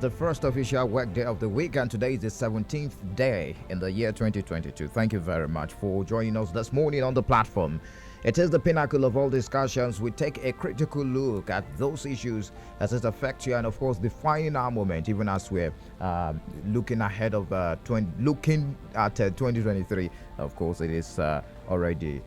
the first official work day of the week, and today is the 17th day in the year 2022. Thank you very much for joining us this morning on the platform. It is the pinnacle of all discussions. We take a critical look at those issues as it affects you, and of course, defining our moment, even as we're looking ahead of 2023. Of course, it is already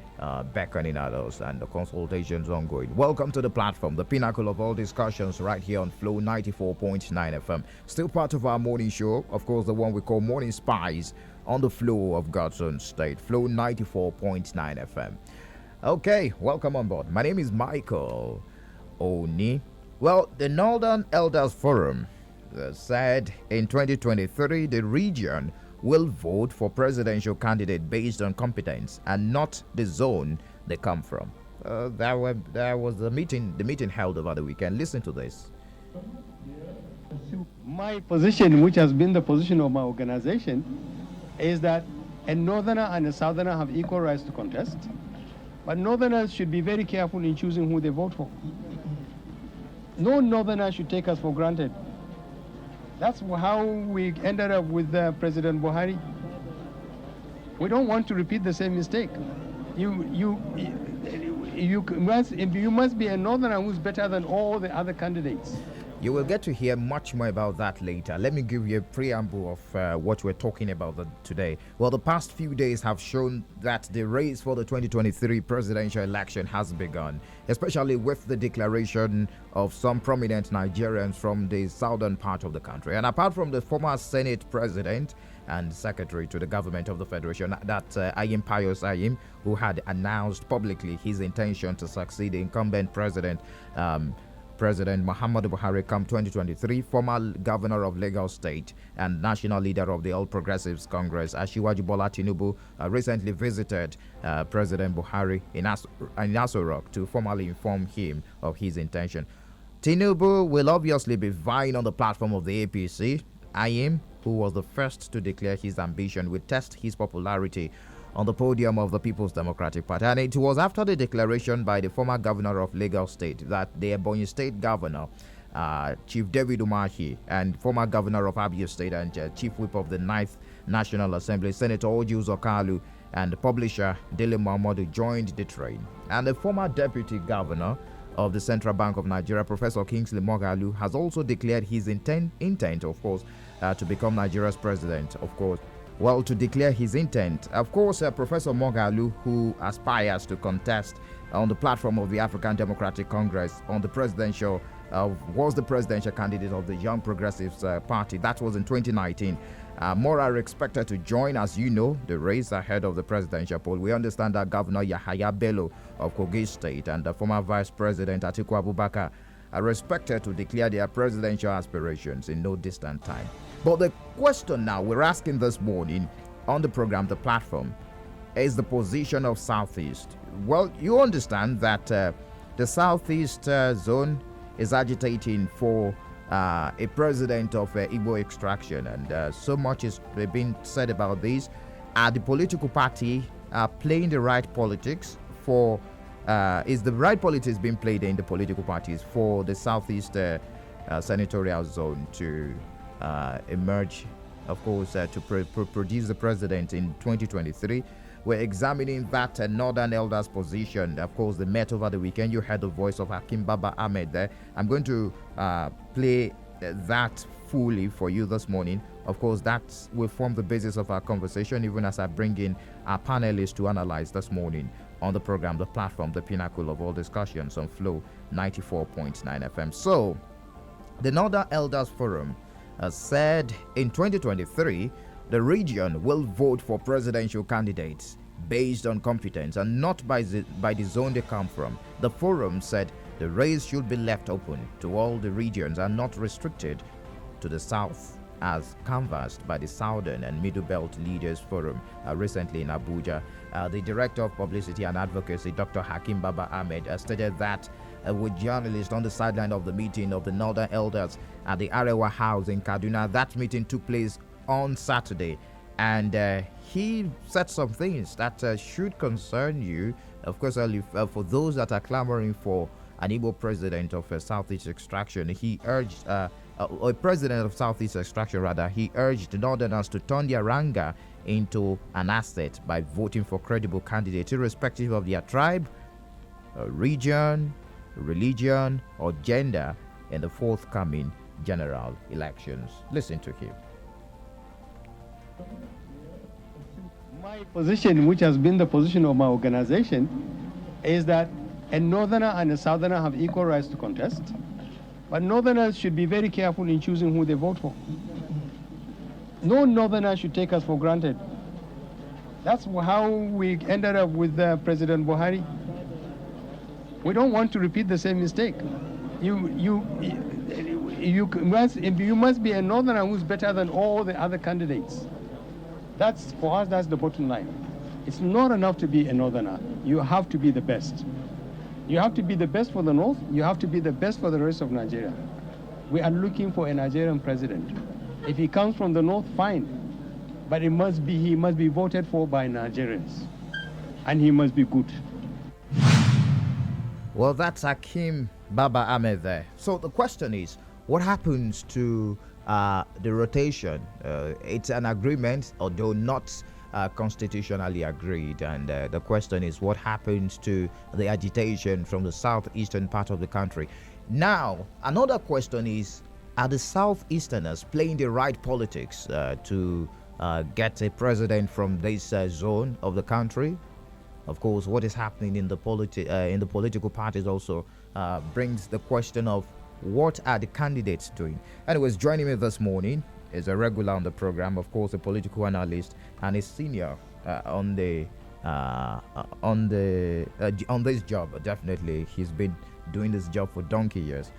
beckoning at us, and the consultations ongoing. Welcome to the platform, the pinnacle of all discussions, right here on Flow 94.9 FM. Still part of our morning show, of course, the one we call Morning Spies on the flow of God's own state, Flow 94.9 FM. Okay, welcome on board. My name is Michael Oni. Well, the Northern Elders Forum said in 2023 the region will vote for presidential candidate based on competence and not the zone they come from. There was the meeting held over the weekend. Listen to this. My position, which has been the position of my organization, is that a northerner and a southerner have equal rights to contest, but northerners should be very careful in choosing who they vote for. No northerner should take us for granted. That's how we ended up with President Buhari. We don't want to repeat the same mistake. You must be a northerner who's better than all the other candidates. You will get to hear much more about that later. Let me give you a preamble of what we're talking about today. Well, the past few days have shown that the race for the 2023 presidential election has begun, especially with the declaration of some prominent Nigerians from the southern part of the country. And apart from the former Senate president and secretary to the government of the federation, that Ayim Pius Ayim, who had announced publicly his intention to succeed the incumbent President Muhammadu Buhari come 2023, former governor of Lagos State and national leader of the All Progressives Congress, Asiwaju Bola Tinubu, recently visited President Buhari in Aso Rock to formally inform him of his intention. Tinubu will obviously be vying on the platform of the APC. Ayim, who was the first to declare his ambition, will test his popularity on the podium of the People's Democratic Party. And it was after the declaration by the former governor of Lagos State that the Ebonyi State governor, Chief David Umahi, and former governor of Abia State and Chief Whip of the 9th National Assembly, Senator Oju Zokalu, and the publisher Dele Momodu joined the train. And the former deputy governor of the Central Bank of Nigeria, Professor Kingsley Moghalu, has also declared his intent, of course, to become Nigeria's president, of course. Well, to declare his intent, of course, Professor Moghalu, who aspires to contest on the platform of the African Democratic Congress on the presidential, was the presidential candidate of the Young Progressives Party. That was in 2019. More are expected to join, as you know, the race ahead of the presidential poll. We understand that Governor Yahaya Bello of Kogi State and the former Vice President Atiku Abubakar are expected to declare their presidential aspirations in no distant time. But the question now we're asking this morning on the program, the platform, is the position of Southeast. Well, you understand that the Southeast zone is agitating for a president of Igbo extraction, and so much is being said about this. The political party playing the right politics for is the right politics being played in the political parties for the Southeast senatorial zone to emerge, of course, to produce the president in 2023. We're examining that Northern Elders position. Of course, they met over the weekend. You heard the voice of Hakim Baba Ahmed there. I'm going to play that fully for you this morning. Of course, that will form the basis of our conversation, even as I bring in our panelists to analyze this morning on the program, the platform, the pinnacle of all discussions on Flow 94.9 FM. So, the Northern Elders Forum said in 2023, the region will vote for presidential candidates based on competence and not by the zone they come from. The forum said the race should be left open to all the regions and not restricted to the south, as canvassed by the Southern and Middle Belt Leaders Forum recently in Abuja. The Director of Publicity and Advocacy, Dr. Hakim Baba Ahmed, stated that with journalists on the sideline of the meeting of the Northern Elders at the Arewa House in Kaduna. That meeting took place on Saturday, and he said some things that should concern you. Of course, for those that are clamoring for an Igbo president of Southeast extraction, he urged or president of Southeast Extraction rather, he urged Northerners to turn their anger into an asset by voting for credible candidates, irrespective of their tribe, region, religion, or gender in the forthcoming general elections. Listen to him. My position, which has been the position of my organization, is that a northerner and a southerner have equal rights to contest, but northerners should be very careful in choosing who they vote for. No northerner should take us for granted. That's how we ended up with President Buhari. We don't want to repeat the same mistake. You must be a northerner who's better than all the other candidates. That's, for us, that's the bottom line. It's not enough to be a northerner. You have to be the best. You have to be the best for the North. You have to be the best for the rest of Nigeria. We are looking for a Nigerian president. If he comes from the North, fine. But he must be voted for by Nigerians. And he must be good. Well, that's Hakim Baba Ahmed there. So the question is, what happens to the rotation? It's an agreement, although not constitutionally agreed. And the question is, what happens to the agitation from the southeastern part of the country? Now, another question is, are the southeasterners playing the right politics to get a president from this zone of the country? Of course, what is happening in the political parties also brings the question of what are the candidates doing. Anyways, joining me this morning is a regular on the program, of course, a political analyst and a senior on this job. Definitely, he's been doing this job for donkey years.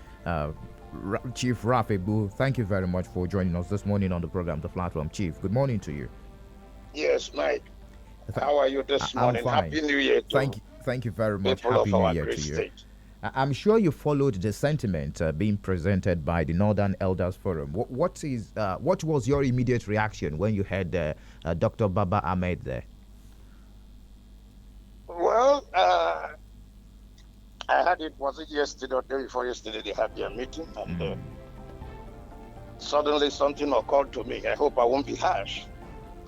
Chief Rafi Boo, thank you very much for joining us this morning on the program, The Platform. Chief, good morning to you. Yes, Mike. How are you this morning? I'm fine. Happy New Year to Thank you very much. people Happy of New our Year great to you. state. I'm sure you followed the sentiment being presented by the Northern Elders Forum. What was your immediate reaction when you heard Dr. Baba Ahmed there? Well, I had was it yesterday or day before yesterday, they had their meeting, and suddenly something occurred to me. I hope I won't be harsh.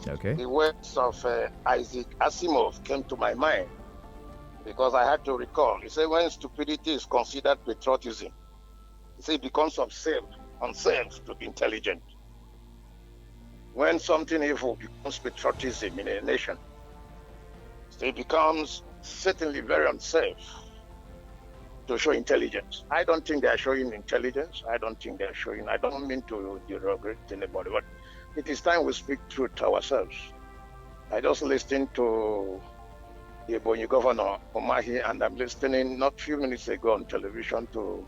Okay. The words of Isaac Asimov came to my mind because I had to recall. He said, when stupidity is considered patriotism, he said it becomes unsafe to be intelligent. When something evil becomes patriotism in a nation, it becomes certainly very unsafe to show intelligence. I don't think they are showing intelligence. I don't mean to derogate anybody, but it is time we speak truth to ourselves. I just listened to the Ebonyi governor, Omahi, and I'm listening not a few minutes ago on television to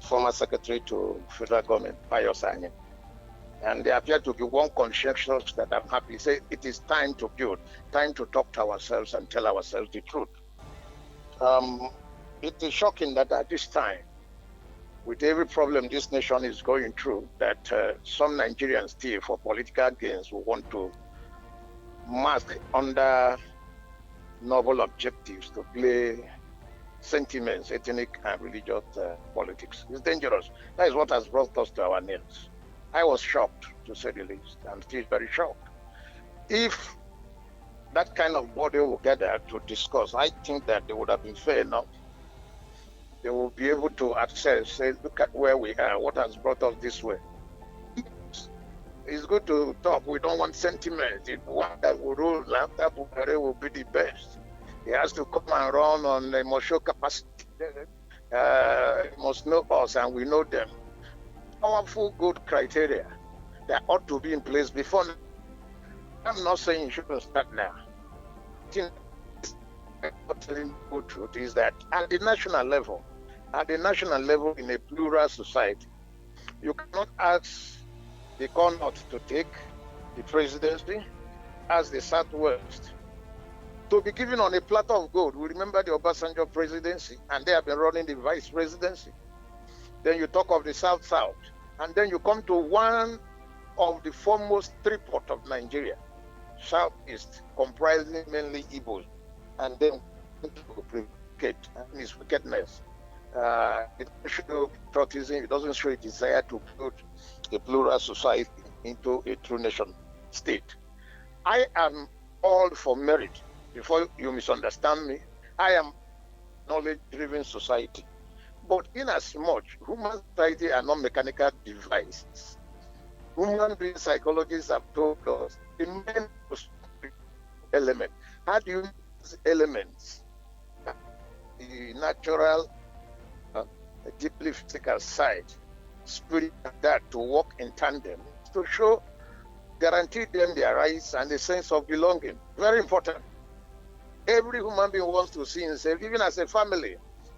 former secretary to federal government, Bayo Sanye. And they appear to be one consensus that I'm happy. Say it is time to build, time to talk to ourselves and tell ourselves the truth. It is shocking that at this time, with every problem this nation is going through, that some Nigerians still, for political gains, will want to mask under noble objectives to play sentiments, ethnic and religious politics. It's dangerous. That is what has brought us to our knees. I was shocked, to say the least. I'm still very shocked. If that kind of body will gather to discuss, I think that they would have been fair enough. They will be able to assess, say, look at where we are, what has brought us this way. It's good to talk. We don't want sentiments. The one that will rule after Buhari will be the best. He has to come and run on emotional capacity. He must know us and we know them. Powerful, good criteria that ought to be in place before. I'm not saying you shouldn't start now. Telling the truth is that at the national level in a plural society, you cannot ask the Connaught to take the presidency as the Southwest to be given on a platter of gold. We remember the Obasanjo presidency, and they have been running the vice presidency. Then you talk of the South-South, and then you come to one of the foremost three ports of Nigeria, Southeast, comprising mainly Igbos, and then to predicate his wickedness. It doesn't show patriotism. It doesn't show a desire to build a plural society into a true nation state. I am all for merit. Before you misunderstand me, I am knowledge-driven society. But in as much human society are not mechanical devices, human being psychologists have told us the main element. How do you use elements? The natural, deeply physical side, spirit, and that to work in tandem to show, guarantee them their rights and a sense of belonging. Very important. Every human being wants to see himself, even as a family.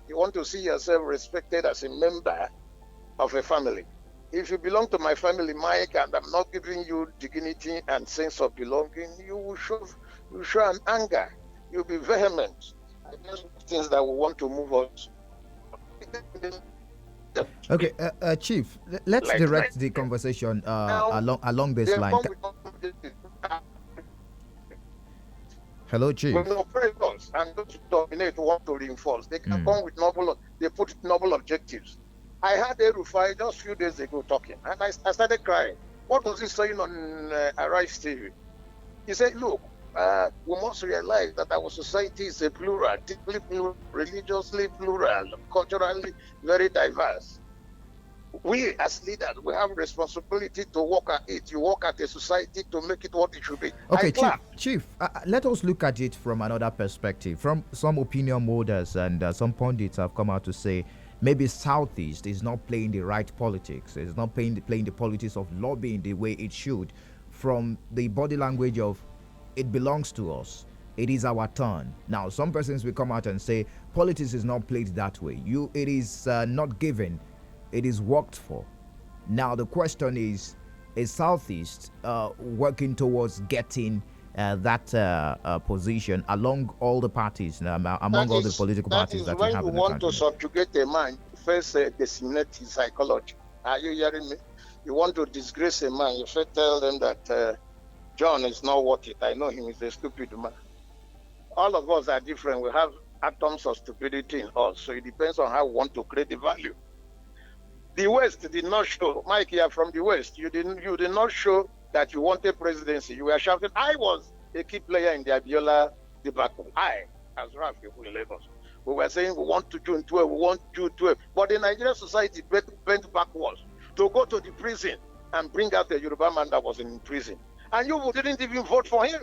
You want to see yourself respected as a member of a family. If you belong to my family, Mike, and I'm not giving you dignity and sense of belonging, you will show an anger. You'll be vehement. Those things that we want to move on. Okay, Chief, let's Like direct the Nigeria. conversation Now, along this they line. come with Hello, Chief. when operators and those who dominate want to reinforce, they can come with they put noble objectives. I had Erufai just a few days ago talking, and I started crying. What was he saying on Arise TV? He said, look, we must realize that our society is a plural, deeply plural, religiously plural, culturally very diverse. We as leaders, we have responsibility to work at it. You work at a society to make it what it should be. Okay, Chief, let us look at it from another perspective. From some opinion holders and some pundits have come out to say maybe Southeast is not playing the right politics. It's not playing the politics of lobbying the way it should. From the body language of it belongs to us. It is our turn. Now, some persons will come out and say politics is not played that way. It is not given. It is worked for. Now, the question is Southeast working towards getting that position along all the parties, among all the political parties that we have in the country? When you want to subjugate a man, you first disseminate his psychology. Are you hearing me? You want to disgrace a man, you first tell them that John is not worth it. I know him, he's a stupid man. All of us are different. We have atoms of stupidity in us. So it depends on how we want to create the value. The West did not show, Mike, you are from the West. You did not show that you wanted presidency. You were shouting. I was a key player in the Abiola debacle. I, as Raf in Lagos, we were saying we want to June 12, we want June 12. But the Nigerian society bent backwards to go to the prison and bring out the Yoruba man that was in prison. And you didn't even vote for him.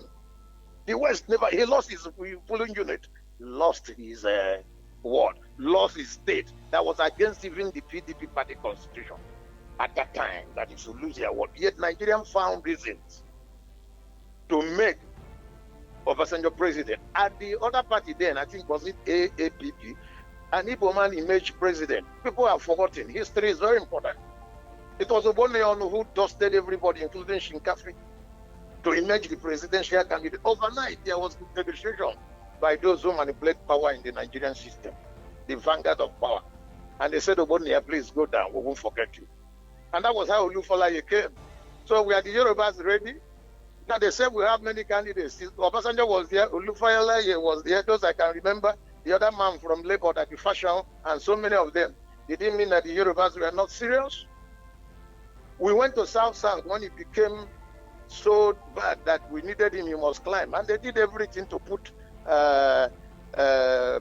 The West never, he lost his polling unit, lost his ward, lost his state. That was against even the PDP party constitution at that time, that it should lose their ward. Yet Nigerians found reasons to make Obasanjo president. At the other party then, I think was it AAPP, an Igbo man emerged president. People have forgotten. History is very important. It was Oboneonu who dusted everybody, including Shinkafi, to emerge the presidential candidate. Overnight, there was negotiation by those who manipulate power in the Nigerian system, the vanguard of power. And they said, Obonia, please go down, we won't forget you. And that was how Olufalaye came. So we are the Yorubas ready. Now they said we have many candidates. Obasanjo was there, Olufalaye was there, those I can remember, the other man from Labour, that the fashion, and so many of them. It didn't mean that the Yorubas were not serious. We went to South when it became so bad that we needed him, you must climb. And they did everything to put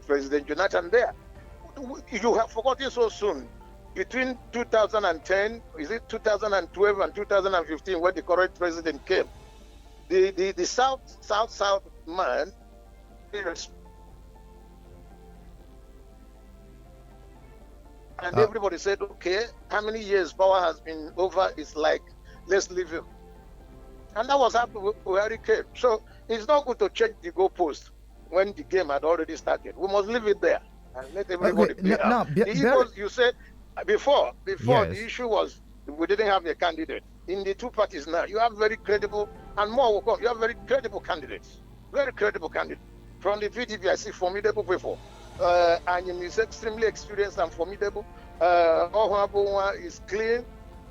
President Jonathan there. You have forgotten so soon. Between 2010, is it 2012 and 2015, when the current president came, the South man, and everybody said, okay, how many years power has been over? It's like, let's leave him. And that was how Buhari came. So it's not good to check the goalpost when the game had already started. We must leave it there and let everybody play out. You said before yes, the issue was we didn't have a candidate. In the two parties now, you have very credible, and more will come, you have very credible candidates. Very credible candidates. From the PDP, I see formidable people. And is extremely experienced and formidable. Ohuabunwa is clean,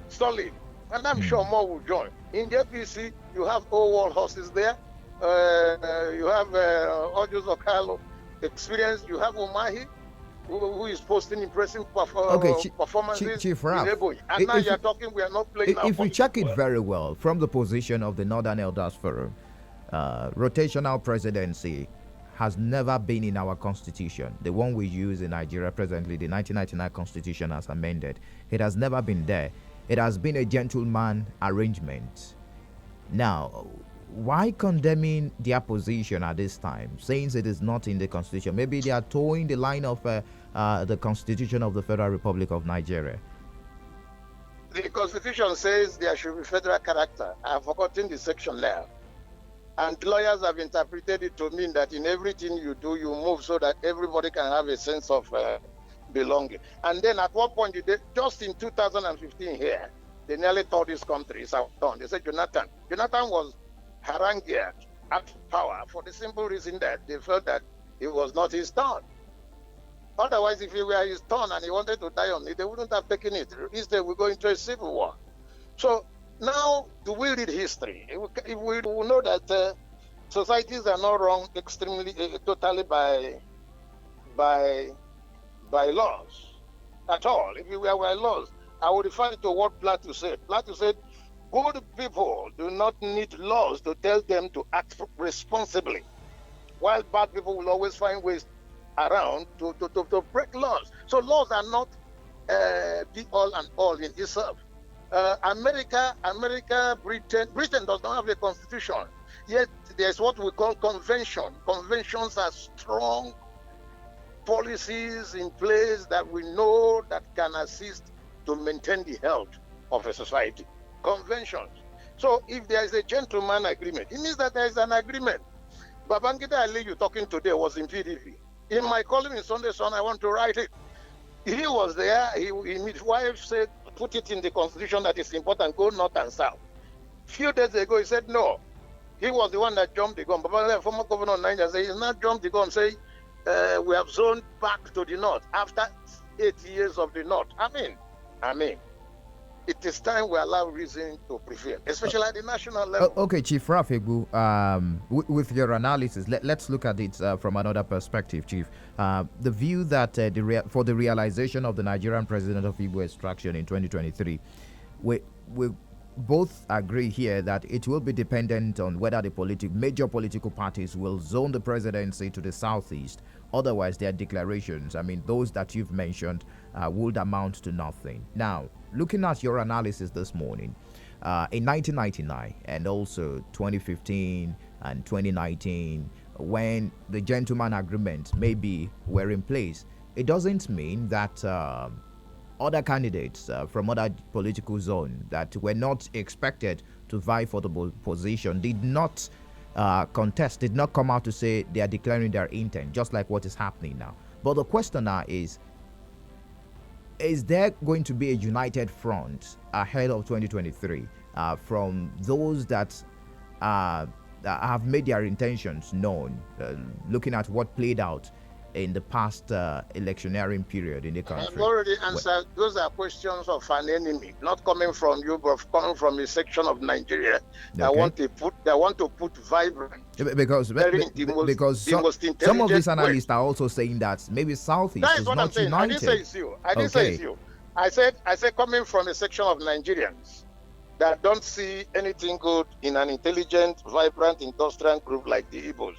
solid. And I'm sure more will join. In the APC, you have old world horses there. You have Ojos Okalo experience. You have Umahi. who is posting impressive Okay, performances Chief in Raf, Ebony. And now you're talking we are not playing our if we check politics it well. very well from the position of the Northern Elders Forum, rotational presidency has never been in our constitution. The one we use in Nigeria presently, the 1999 constitution as amended, it has never been there. It has been a gentleman arrangement. Now, why condemning their position at this time, saying it is not in the constitution? Maybe they are towing the line of the constitution of the Federal Republic of Nigeria. The constitution says there should be federal character. I have forgotten the section now. And lawyers have interpreted it to mean that in everything you do, you move so that everybody can have a sense of belonging. And then at one point, just in 2015 here, they nearly tore this country. It's out done. They said Jonathan was harangued at power for the simple reason that they felt that it was not his turn. Otherwise, if it were his turn and he wanted to die on it, they wouldn't have taken it. Instead, we go into a civil war. So now, do we read history? If we know that societies are not run extremely, totally by laws at all. If it were by laws, I would refer to what Plato said. Plato said, good people do not need laws to tell them to act responsibly, while bad people will always find ways around to break laws. So laws are not be all and all in itself. Britain does not have a constitution. Yet there's what we call convention. Conventions are strong policies in place that we know that can assist to maintain the health of a society. Conventions. So if there is a gentleman agreement, it means that there is an agreement. Babangida Ali you're talking today was in PDP. In my column in Sunday Sun, I want to write it. He was there. His wife said, put it in the constitution that it's important, go north and south. Few days ago, he said no. He was the one that jumped the gun. But former governor of Nigeria said he's not jumped the gun, say we have zoned back to the north after 8 years of the north. I mean, it is time we allow reason to prevail, especially at the national level. Okay, Chief Rafegbu, with your analysis, let's look at it from another perspective, Chief. The view that for the realization of the Nigerian president of Igbo extraction in 2023, we both agree here that it will be dependent on whether the major political parties will zone the presidency to the southeast. Otherwise, their declarations, those that you've mentioned, would amount to nothing. Now, looking at your analysis this morning, in 1999 and also 2015 and 2019, when the gentleman agreement maybe were in place, it doesn't mean that other candidates from other political zones that were not expected to vie for the position did not contest, did not come out to say they are declaring their intent, just like what is happening now. But the question now is there going to be a united front ahead of 2023 from those that have made their intentions known, looking at what played out in the past electioneering period in the country? I've already answered. Those are questions of an enemy, not coming from you, but coming from a section of Nigeria that want to put vibrant. Because some of these analysts are also saying that maybe Southeast is not united. I didn't say it's you. I didn't say it's you. I said coming from a section of Nigerians that don't see anything good in an intelligent, vibrant, industrial group like the Igbos.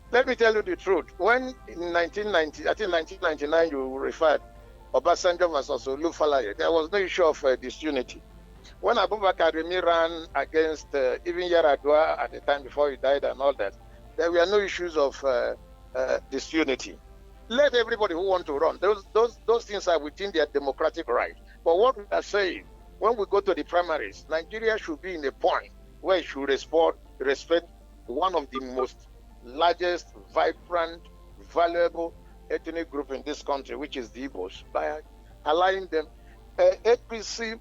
Let me tell you the truth. When in 1999, you referred Obasanjo versus Olufalaye, there was no issue of disunity. When Abubakar Remi ran against even Yaradua at the time before he died and all that, there were no issues of disunity. Let everybody who want to run, those things are within their democratic right. But what we are saying, when we go to the primaries, Nigeria should be in a point where it should respect one of the most largest, vibrant, valuable ethnic group in this country, which is the Igbos, by allowing them APC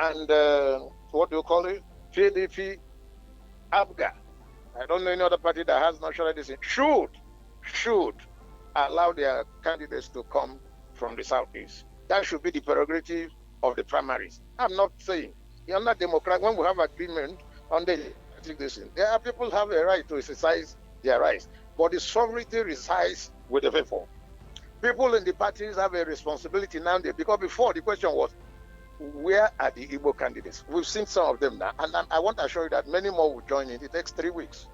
and what do you call it? PDP, ABGA. I don't know any other party that has nationalism. Should allow their candidates to come from the southeast. That should be the prerogative of the primaries. I'm not saying you're not democratic. When we have agreement on the there are people who have a right to exercise their rights, but the sovereignty resides with the people. People in the parties have a responsibility now, because before the question was, where are the Igbo candidates? We've seen some of them now, and I want to assure you that many more will join in. It takes 3 weeks.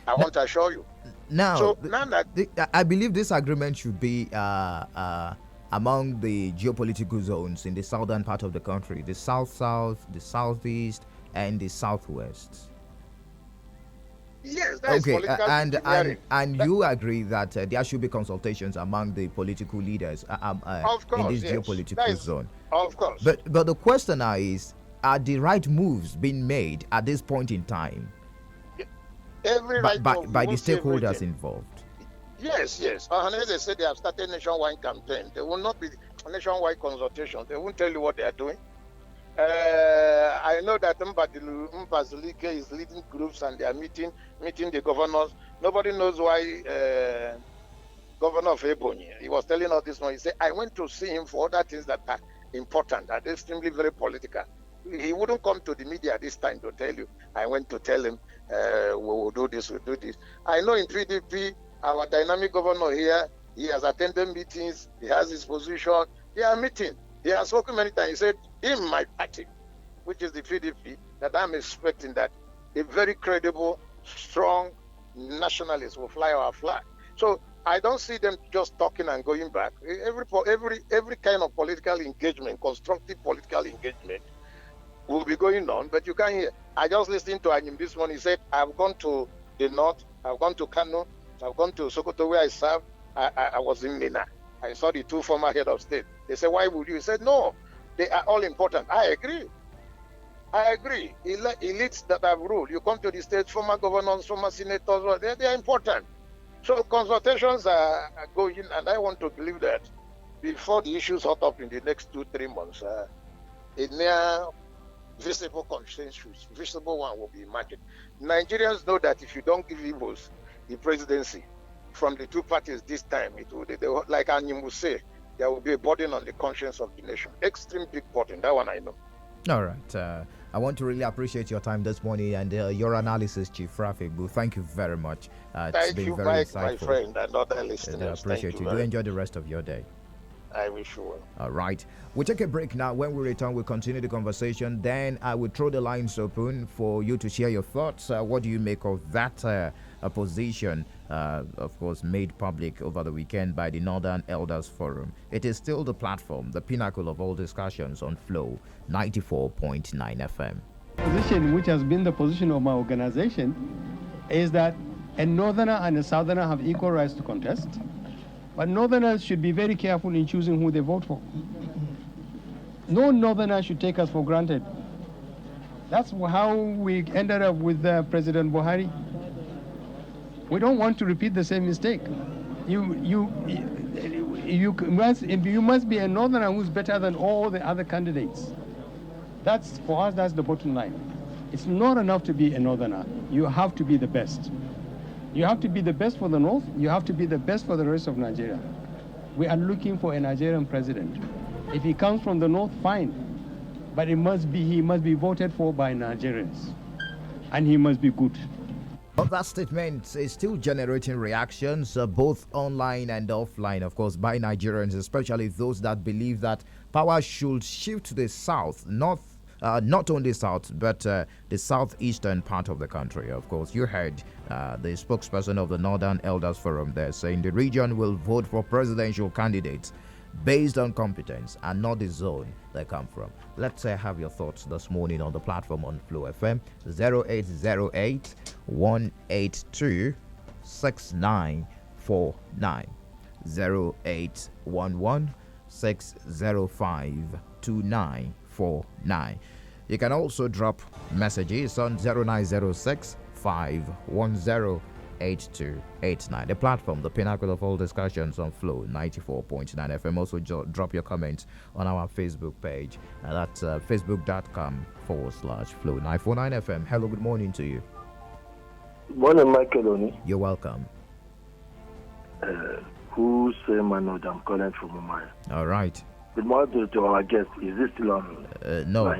I want to assure you. Now, so now that I believe this agreement should be among the geopolitical zones in the southern part of the country, the south-south, the southeast, and the southwest. Yes, that okay, is and you agree that there should be consultations among the political leaders of course, in this yes. geopolitical zone. Of course. But the question now is, are the right moves being made at this point in time by the stakeholders involved? Yes. Unless they say they have started nationwide campaign, there will not be nationwide consultations. They won't tell you what they are doing. I know that Mbazulike is leading groups and they are meeting the governors. Nobody knows why Governor of Ebonyi, he was telling us this morning, he said, I went to see him for other things that are important, that are extremely very political. He wouldn't come to the media this time to tell you. I went to tell him, we will do this, we'll do this. I know in PDP, our dynamic governor here, he has attended meetings, he has his position, they are meeting. He has spoken many times. He said, in my party, which is the PDP, that I'm expecting that a very credible, strong nationalist will fly our flag. So I don't see them just talking and going back. Every kind of political engagement, constructive political engagement, will be going on, but you can't hear. I just listened to him this morning. He said, I've gone to the north, I've gone to Kano, I've gone to Sokoto where I serve. I was in Mina. I saw the 2 former head of state. They said, why would you? He said, no, they are all important. I agree. Elites that have ruled. You come to the state, former governors, former senators, they are important. So consultations are going, and I want to believe that before the issues hot up in the next 2-3 months, a near visible consensus, visible one will be imagined. Nigerians know that if you don't give Igbos the presidency from the 2 parties this time, it will, like Anyim say, there will be a burden on the conscience of the nation. Extreme big burden, that one I know. All right. I want to really appreciate your time this morning and your analysis, Chief Rafik. Thank you very much. It's been very insightful. My friend, and other listeners. I appreciate you. Do enjoy the rest of your day. I wish you well. All right. We'll take a break now. When we return, we'll continue the conversation. Then I will throw the lines open for you to share your thoughts. What do you make of that position, of course, made public over the weekend by the Northern Elders Forum? It is still the platform, the pinnacle of all discussions on Flow 94.9 FM. Position, which has been the position of my organization, is that a northerner and a southerner have equal rights to contest. But northerners should be very careful in choosing who they vote for. No northerner should take us for granted. That's how we ended up with President Buhari. We don't want to repeat the same mistake. You must be a northerner who's better than all the other candidates. That's, for us, that's the bottom line. It's not enough to be a northerner. You have to be the best. You have to be the best for the North. You have to be the best for the rest of Nigeria. We are looking for a Nigerian president. If he comes from the North, fine. But he must be voted for by Nigerians. And he must be good. Well, that statement is still generating reactions, both online and offline, of course, by Nigerians, especially those that believe that power should shift to the south, not only south, but the southeastern part of the country. Of course, you heard the spokesperson of the Northern Elders Forum there saying the region will vote for presidential candidates based on competence and not the zone they come from. Let's have your thoughts this morning on the platform on Flow FM 0808 182 6949 0811 605 2949. You can also drop messages on 0906 510 8289. The platform, the pinnacle of all discussions on Flow 94.9 FM. Also drop your comments on our Facebook page. That's facebook.com/Flow 949 FM. Hello, good morning to you. Good morning, Michael Oni. You're welcome. Who say Manoj? I'm calling from Mumbai. All right. Good morning to our guest. Is this still on? No,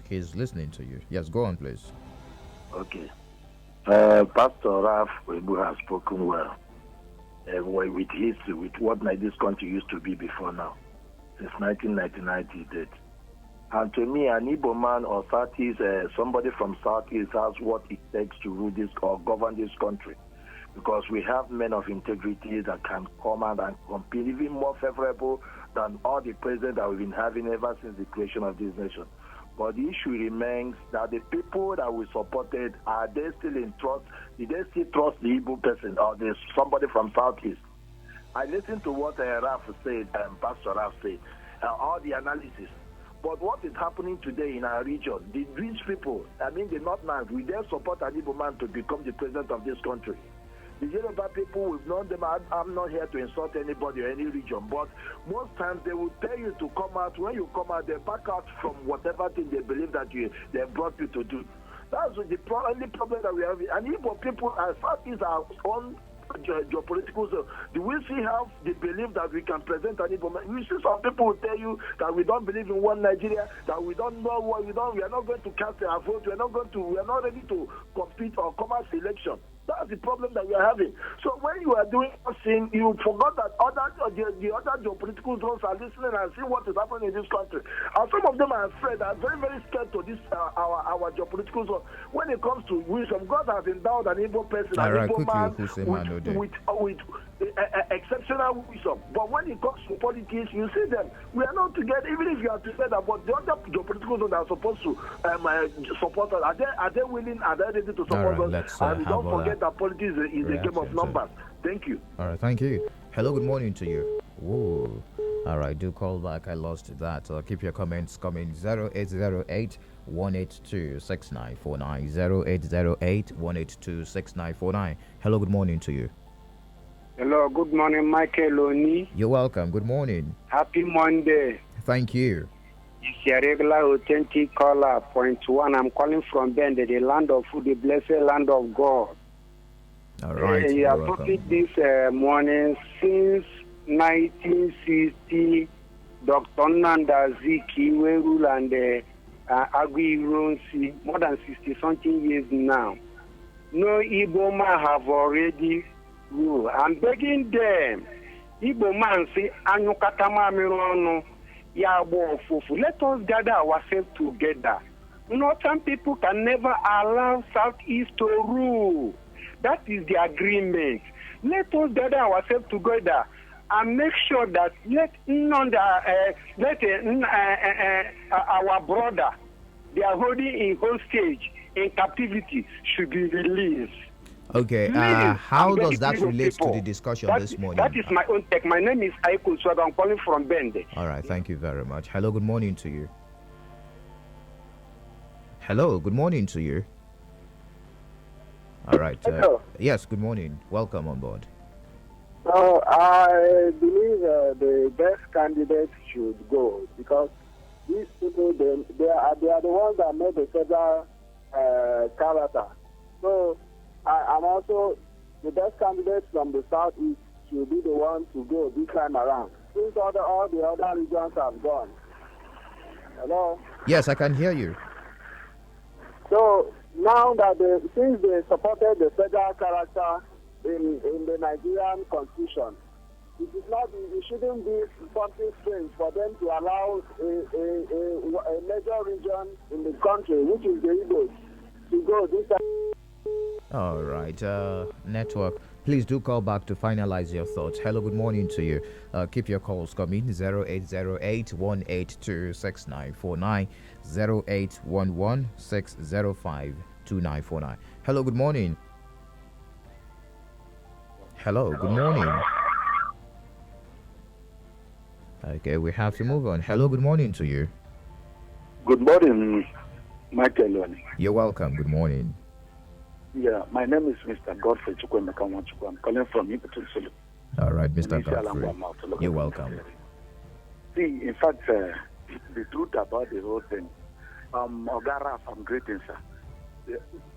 he's listening to you. Yes, go on, please. Okay. Pastor Raf Webu has spoken well. with history, with what this country used to be before now. Since 1999 till date. And to me, an Igbo man or Southeast, somebody from Southeast has what it takes to rule this or govern this country. Because we have men of integrity that can come out and compete even more favorable than all the presidents that we've been having ever since the creation of this nation. But the issue remains that the people that we supported, are they still in trust? Did they still trust the Igbo person or there's somebody from Southeast? I listened to what Raf said, Pastor Raf said, all the analysis. But what is happening today in our region, the rich people, the Northlands, we dare support an Igbo man to become the president of this country. The Yoruba people, we've known them. I'm not here to insult anybody or any region, but most times they will tell you to come out. When you come out, they back out from whatever thing they believe that they brought you to do. That's the only problem that we have. And Igbo people, as far as our own geopolitical zone, do we see how they believe that we can present an Igbo man? You see some people will tell you that we don't believe in one Nigeria, that we don't know what we are not going to cast our vote, we are not ready to compete or come out election. That's the problem that we are having. So when you are doing something, you forgot that the other geopolitical zones are listening and see what is happening in this country. And some of them are afraid, are very, very scared to this our geopolitical zone. When it comes to wisdom, God has endowed an Igbo person, an Igbo man with exceptional wisdom. But when it comes to politics, you see them. We are not together, even if you are together. But the other geopolitical zones are supposed to support us. Are they willing? Are they ready to support us? And don't forget that politics is a game of numbers. Thank you. All right, thank you. Hello, good morning to you. Whoa. All right, do call back. I lost that. Keep your comments coming. 0808 182 6949. 0808 182 6949. Hello, good morning to you. Hello, good morning, Michael Oni. You're welcome. Good morning. Happy Monday. Thank you. It's your regular authentic caller, point one. I'm calling from Bende, the land of food, the blessed land of God. All right. You are talking this morning since 1960, Dr. Nanda Ziki, Werul, and Agui Ronsi, more than 60-something years now. No Igbo man have already ruled. I'm begging them. Igbo man say, Anyukatama Mirono, Yabo Fufu. Let us gather ourselves together. Northern people can never allow Southeast to rule. That is the agreement. Let us gather ourselves together and make sure that our brother they are holding in hostage in captivity should be released. Okay, how does that relate to the discussion this morning? That is my own take. My name is Aiko Swag. I'm calling from Bende. All right, thank you very much. Hello, good morning to you. Hello, good morning to you. All right. Yes, good morning. Welcome on board. I believe the best candidate should go because these people, they are the ones that made the federal character. So I'm also the best candidate from the southeast should be the one to go this time around. Since all the other regions have gone. Hello? Yes, I can hear you. So now that since they supported the federal character in the Nigerian constitution, it shouldn't be something strange for them to allow a major region in the country, which is the Igbos, to go this time. All right, network. Please do call back to finalize your thoughts. Hello, good morning to you. Keep your calls coming. 0808 182 6949, 0811 605 2949. Hello, good morning. Hello, good morning. Okay, we have to move on. Hello, good morning to you. Good morning, Michael. You're welcome. Good morning. Yeah, my name is Mr. Godfrey Chukwemeka Nwachukwu. I'm calling from Iputusulu. All right, Mr. Godfrey. You're welcome. See, in fact, the truth about the whole thing, Ogara from greetings, sir.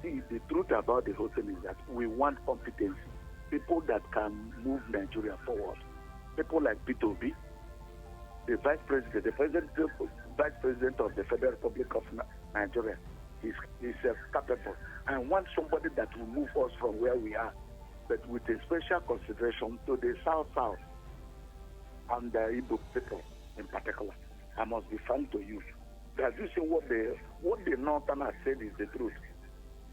See, the truth about the whole thing is that we want competency. People that can move Nigeria forward. People like P2B, the vice president of the Federal Republic of Nigeria is capable. I want somebody that will move us from where we are but with a special consideration to the South and the Igbo people in particular. I must be frank to you. That you see what the Northerners said is the truth.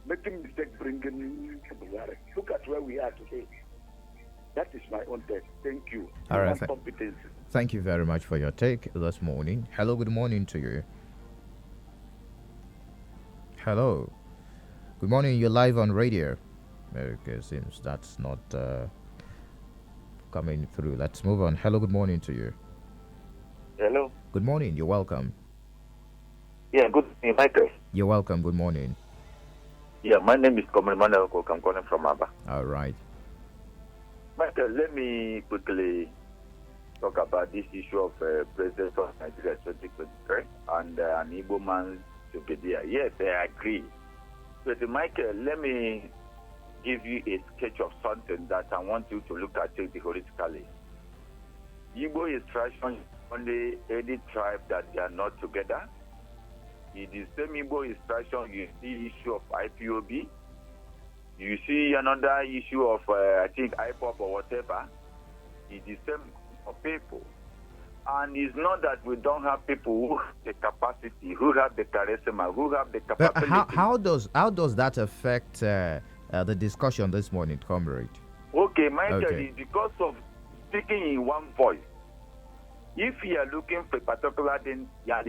Making mistake bringing Buhari. Look at where we are today. That is my own take. Thank you. All right. Competence. Thank you very much for your take this morning. Hello, good morning to you. Hello. Good morning, you're live on radio. Okay, seems that's not coming through. Let's move on. Hello, good morning to you. Hello. Good morning, you're welcome. Yeah, good morning, Michael. You're welcome, good morning. Yeah, my name is Komemana Okok. I'm calling from Aba. All right. Michael, let me quickly talk about this issue of President of Nigeria 2023 and an Igbo man to be there. Yes, I agree. But Michael, let me give you a sketch of something that I want you to look at it holistically. Igbo is tradition only any tribe that they are not together. In the same Igbo instruction, you see issue of IPOB. You see another issue of, I think, IPOP or whatever. It's the same for people. And it's not that we don't have people who have the capacity, who have the charisma, who have the capacity. How does that affect the discussion this morning, comrade? Okay, Michael, it's because of speaking in one voice. If you are looking for a particular thing, you are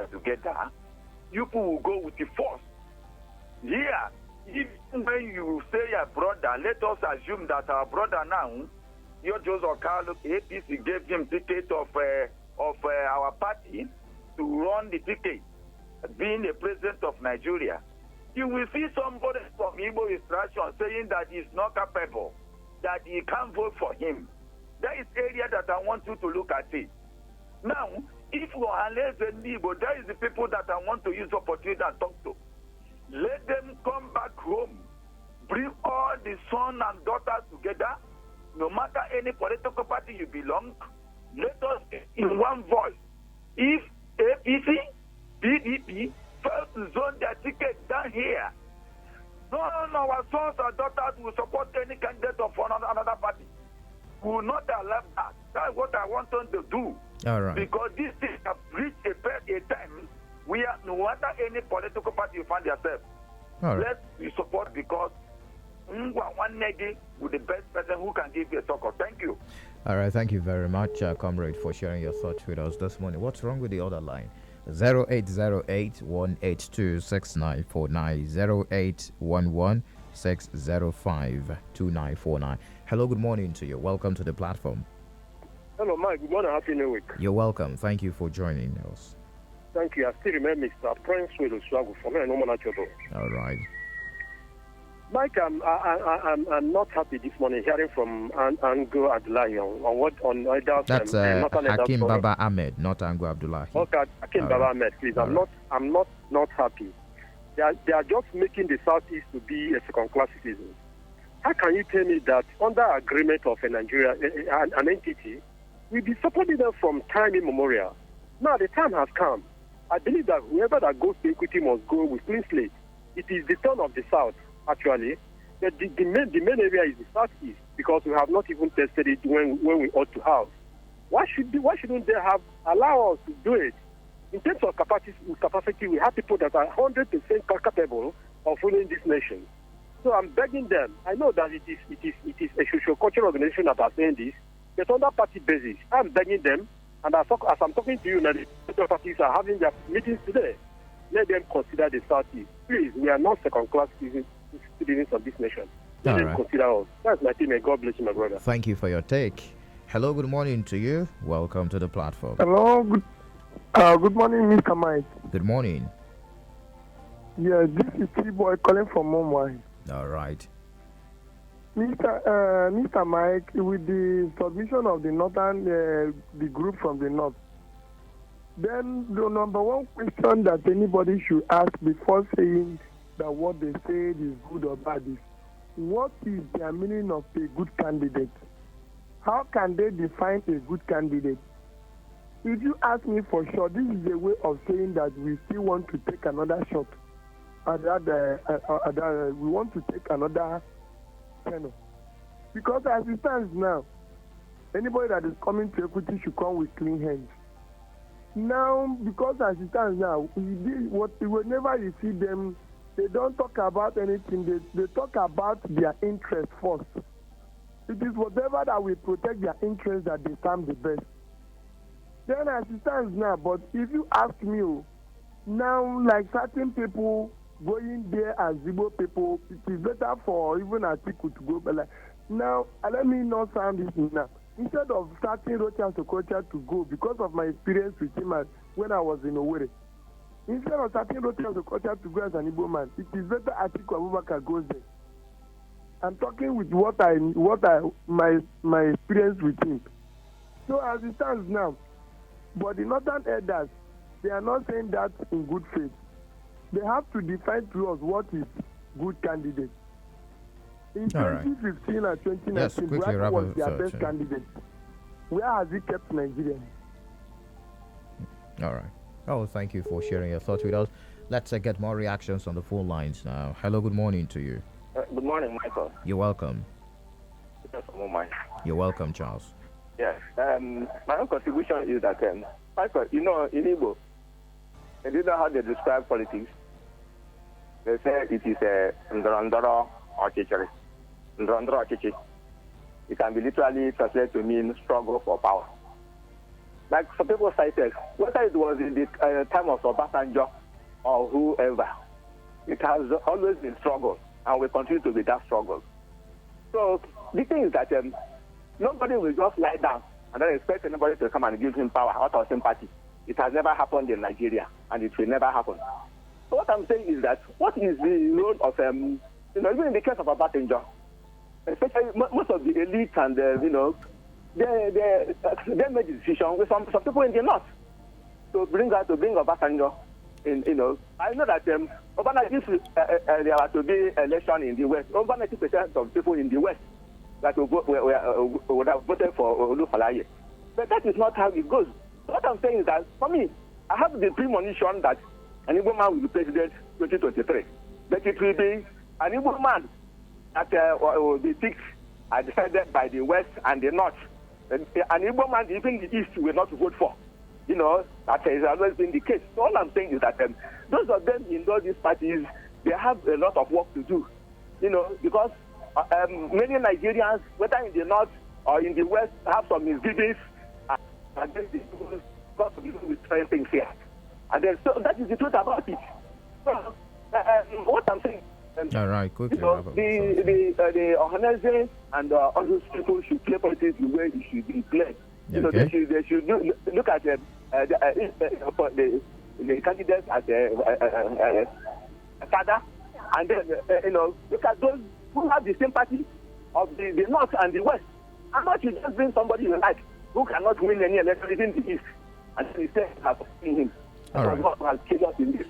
together, you will go with the force. Here, even when you say your brother, let us assume that our brother now, your Joseph Carlos, APC gave him ticket of our party to run the ticket, being the president of Nigeria. You will see somebody from Igbo instruction saying that he's not capable, that he can't vote for him. That is area that I want you to look at it. Now, if you are less than Igbo, that is the people that I want to use opportunity and talk to. Let them come back home. Bring all the sons and daughters together. No matter any political party you belong, let us in one voice. If APC, PDP fail to zone their ticket down here, no, our sons and daughters will support any candidate of another party. We will not allow that. That's what I want them to do. All right. Because this thing has reached a time where no matter any political party you find yourself, all right, let's support because one negi with the best person who can give you a succor. Thank you. All right, thank you very much, comrade, for sharing your thoughts with us this morning. What's wrong with the other line? 0808-182-6949, 0811-605-2949. Hello, good morning to you. Welcome to the platform. Hello, Mike. Good morning. Happy New Week. You're welcome. Thank you for joining us. Thank you. I still remember Mr. Prince will struggle for me. I know Manachado. All right. Mike, I'm not happy this morning hearing from Ango Abdullahi on Elders. That's Hakim Baba Ahmed, not Ango Abdullahi. Okay, Hakim Baba Ahmed, please. I'm not happy. They are just making the Southeast to be a second-class citizen. How can you tell me that under agreement of a Nigeria, an entity, we've been supporting them from time immemorial? Now the time has come. I believe that whoever that goes to equity must go with clean slate. It is the turn of the South, actually. The main area is the Southeast because we have not even tested it when we ought to have. Why shouldn't they allow us to do it? In terms of capacity, we have people that are 100% capable of ruling this nation. So I'm begging them. I know that it is a socio-cultural organization that are saying this, but on that party basis, I'm begging them. And as I'm talking to you now, the parties are having their meetings today. Let them consider the Southeast. Please, we are not second-class citizens of this nation. Let them consider us. That's my team, and God bless you, my brother. Thank you for your take. Hello, good morning to you. Welcome to the platform. Hello, good morning, Mr. Mike. Good morning. Yeah, this is T-Boy calling from Mumbai. All right. Mr. Mike, with the submission of the northern, the group from the north, then the number one question that anybody should ask before saying that what they say is good or bad is, what is the meaning of a good candidate? How can they define a good candidate? If you ask me for sure, this is a way of saying that we still want to take another shot. We want to take another channel. Because as it stands now, anybody that is coming to equity should come with clean hands. Now, because as it stands now, whenever you see them, they don't talk about anything. They talk about their interest first. It is whatever that will protect their interest that they stand the best. Then as it stands now, but if you ask me, now like certain people going there as Igbo people, it is better for even Atiku to go. But like, now, let me not sound this now. Instead of starting Rocha Sokocha to go, because of my experience with him when I was in Owerri, instead of starting Rocha Sokocha to go as an Igbo man, it is better Atiku Abubakar goes there. I'm talking with my experience with him. So as it stands now, but the northern elders, they are not saying that in good faith. They have to define to us what is good candidate. In 2015 and 2019, Buhari was their best candidate. Where has he kept Nigeria? All right. Oh, thank you for sharing your thoughts with us. Let's get more reactions on the phone lines now. Hello, good morning to you. Good morning, Michael. You're welcome. You're welcome, Charles. Yes. My own contribution is that, Michael, in Igbo, and you know how they describe politics? They say it is a ndorondoro ochichiri. Ndorondoro ochichi. It can be literally translated to mean struggle for power. Like some people cited, whether it was in the time of Obasanjo or whoever, it has always been struggle, and will continue to be that struggle. So the thing is that nobody will just lie down and then expect anybody to come and give him power out of sympathy. It has never happened in Nigeria, and it will never happen. So what I'm saying is that what is the role of, even in the case of Obasanjo, especially most of the elite and, they made the decision with some people in the north to bring Obasanjo in, I know that Obasanjo, if there were to be election in the West, over 90% of people in the West that would have voted for Olufalaye. But that is not how it goes. What I'm saying is that, for me, I have the premonition that an Igbo man will be president 2023. But it will be an Igbo man that will be picked and decided by the West and the North. An Igbo man, even the East, will not vote for. That has always been the case. So all I'm saying is that those of them in all these parties, they have a lot of work to do. Because many Nigerians, whether in the North or in the West, have some misgivings against the people because of with certain things here. And then, so that is the truth about it. So, what I'm saying, all right, quickly. The organizers and all those people should play politics the way it should be played. Okay. They should look at the candidates as a father, and then look at those who have the sympathy of the North and the West. And not you just bring somebody you like who cannot win any election in the East, and then you say have seen him. All right. What has killed us in this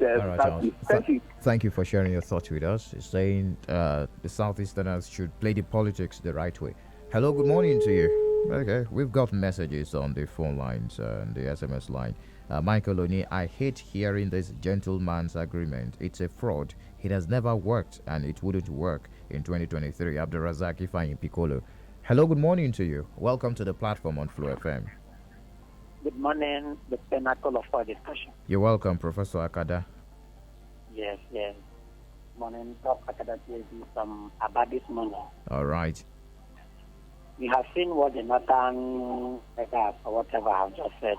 Thank you. Thank you for sharing your thoughts with us. It's saying the Southeasterners should play the politics the right way. Hello, good morning to you. Okay, we've got messages on the phone lines and the SMS line. Michael Oni, I hate hearing this gentleman's agreement. It's a fraud. It has never worked, and it wouldn't work in 2023. Abdurazak Ifeanyi Piccolo. Hello, good morning to you. Welcome to the platform on Flow FM. Good morning, the pinnacle of our discussion. You're welcome, Professor Akada. Yes. Morning, Prof. Akada is from Abadis morning. All right. We have seen what the Northern leaders or whatever have just said.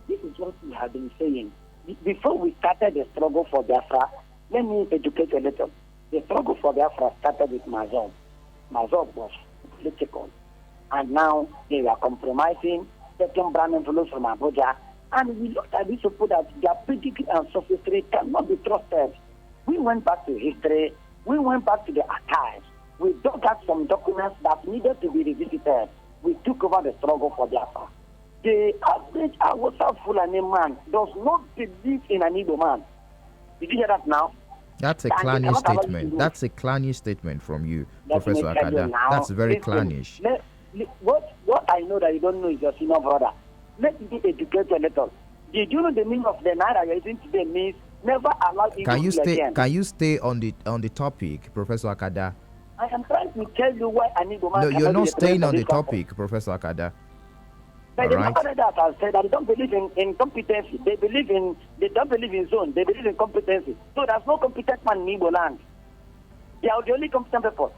This is what we have been saying. Before we started the struggle for Biafra, let me educate a little. The struggle for Biafra started with Mazov. Mazov was political. And now they were compromising, taking brand influence from Abuja. And we looked at these people that their pedigree and sophistry cannot be trusted. We went back to history. We went back to the archives. We dug out some documents that needed to be revisited. We took over the struggle for Biafra. The average Hausa Fulani man does not believe in an Igbo man. Did you hear that now? That's a clannish statement. That's a clannish statement from you, Professor Akada. That's very clannish. What I know that you don't know is your senior brother. Let me educate you a little. Did you know the meaning of the naira you're using today means never allow Igbo Can you stay on the topic, Professor Akada? I am trying to tell you why an Igbo man. No, you're not be staying on the country. topic, Professor Akada. But All the right. matter that I said that they don't believe in competency. They don't believe in zone. They believe in competency. So there's no competent man in Igbo land. They are the only competent people.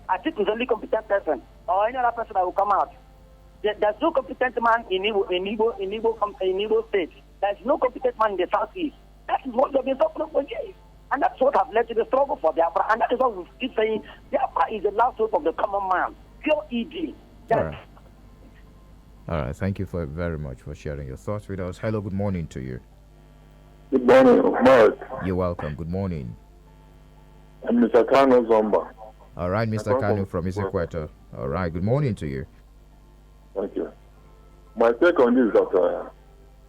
I think is the only competent person or any other person that will come out. There's no competent man in Igbo state. There's no competent man in the southeast. That is what they've been talking about for years. And that's what has led to the struggle for Biafra. And that is what we keep saying. Biafra is the last hope of the common man. Pure ED. All right. Thank you very much for sharing your thoughts with us. Hello, good morning to you. Good morning, Mark. You're welcome. Good morning. I'm Mr. Kano Zomba. All right, Mr. Kano from Isekweto. All right. Good morning to you. Thank you. My take on this is that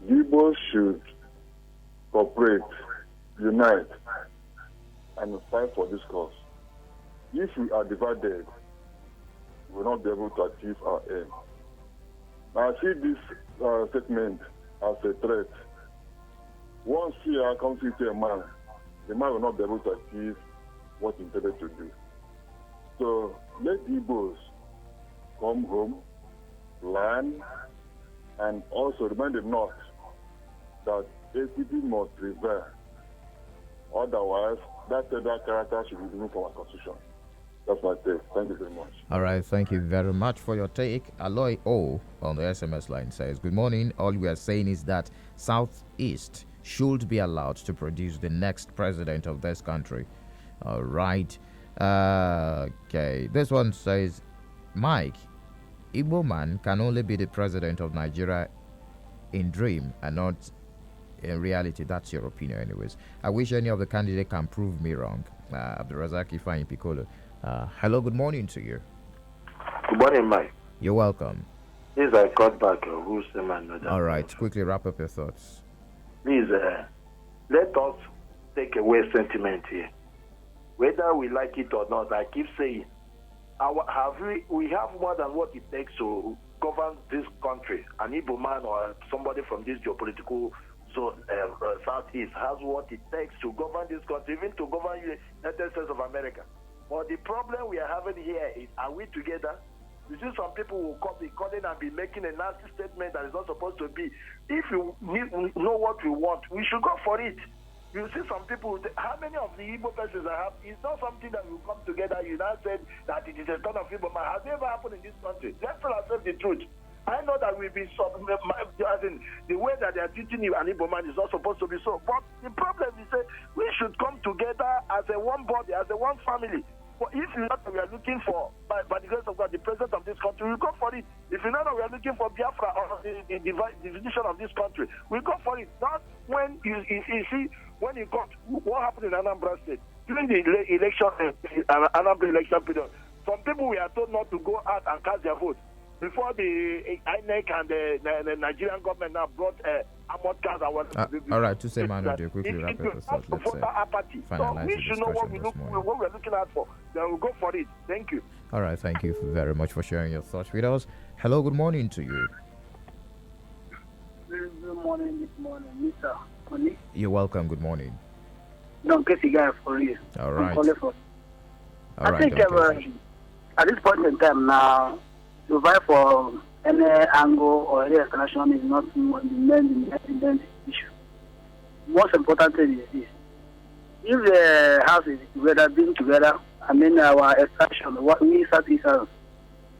Igbo should cooperate, unite, and fight for this cause. If we are divided, we will not be able to achieve our aim. Now, I see this statement as a threat. Once fear comes into a man, the man will not be able to achieve what he intended to do. So let Igbos come home, learn, and also remind the North that equity must prevail. Otherwise, that federal character should be removed from our constitution. That's my take. Thank you very much. All right. Thank you very much for your take. Aloy O on the SMS line says, good morning. All we are saying is that Southeast should be allowed to produce the next president of this country. All right. Okay. This one says, Mike, Igbo man can only be the president of Nigeria in dream and not in reality. That's your opinion anyways. I wish any of the candidates can prove me wrong. Abdurazak Ifeanyi Piccolo. Hello, good morning to you. Good morning, Mike. You're welcome. Please, I cut back who's the man. All right, quickly wrap up your thoughts. Please, let us take away sentiment here. Whether we like it or not, I keep saying, we have more than what it takes to govern this country. An Igbo man or somebody from this geopolitical zone, Southeast, has what it takes to govern this country, even to govern the United States of America. But the problem we are having here is, are we together? You see, some people will be calling and be making a nasty statement that is not supposed to be. If you know what we want, we should go for it. You see, some people, how many of the Igbo persons I have, it's not something that will come together. You now said that it is a ton of Igbo man. Has it ever happened in this country? Let's tell ourselves the truth. I know that we've been the way that they are treating you, an Igbo man is not supposed to be so. But the problem is that we should come together as a one body, as a one family. But if you know that we are looking for, by the grace of God, the president of this country, we go for it. If you know that we are looking for Biafra or the division of this country, we go for it. Not when you see, when you got what happened in Anambra State during the election, Anambra election period. Some people were told not to go out and cast their vote. Before the INEC and the Nigerian government now brought armored cars and what. All right, to say, man, quickly wrap up your thoughts. Let's finalize we should know what we're looking at for. Then we'll go for it. Thank you. All right, thank you very much for sharing your thoughts with us. Hello, good morning to you. Good morning, Mr. Oni. You're welcome. Good morning. Don't get the guy for you. All right. I think at this point in time now, to vie for any angle or any explanation is not the main issue. Most important thing is this. If the House is together, being together, our extraction, what we Southeastern,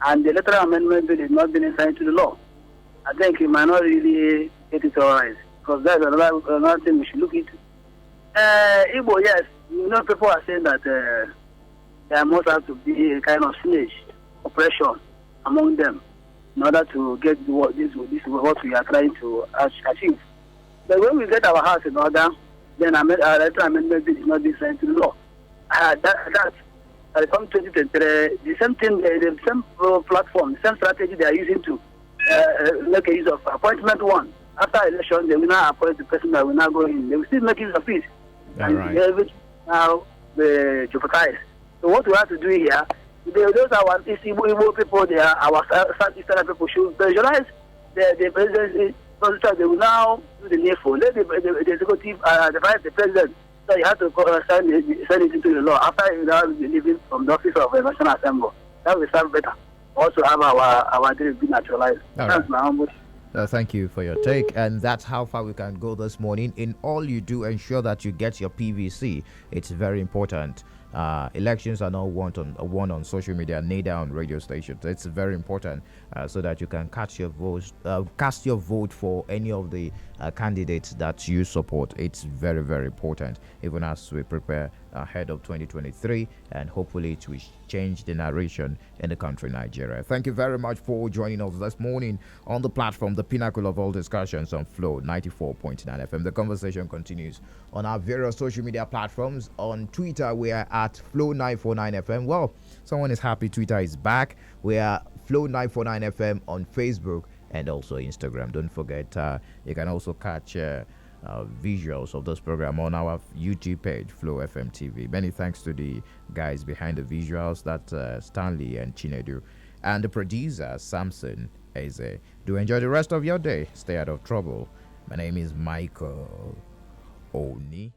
and the electoral amendment bill is not being signed to the law, I think it might not really editorialize, because that's another thing we should look into. Igbo, yes, people are saying that there must have to be a kind of snitch oppression among them in order to get what we are trying to achieve. But when we get our house in order, then our electoral amendment bill is not being signed to the law. From 2023, the same thing, the same platform, the same strategy they are using to make a use of appointment one. After election, they will now appoint the person that will now go in. They will still make use of it. All right. Now jeopardize. So what we have to do here, those are our Igbo people, they are our Southeastern people should visualize the presidency. They will now do the needful. Let the executive advise the president So you have to send it into the law. After you now leaving from the office of the National Assembly, that will serve better. Also have our dream be naturalized. That's my humble. Thank you for your take, and that's how far we can go this morning. In all you do, ensure that you get your PVC. It's very important. Elections are not won on social media, neither on radio stations. It's very important so that you can cast your vote for any of the candidates that you support. It's very, very important, even as we prepare ahead of 2023, and hopefully it will change the narration in the country, Nigeria. Thank you very much for joining us this morning on the platform, the pinnacle of all discussions on Flow 94.9 FM. The conversation continues on our various social media platforms. On Twitter, we are at Flow 949 FM. Well, someone is happy Twitter is back. We are Flow 949 FM on Facebook and also Instagram. Don't forget, you can also catch visuals of this program on our YouTube page, Flow FM TV. Many thanks to the guys behind the visuals, that Stanley and Chinedu, and the producer Samson Eze. Do enjoy the rest of your day. Stay out of trouble. My name is Michael Oni.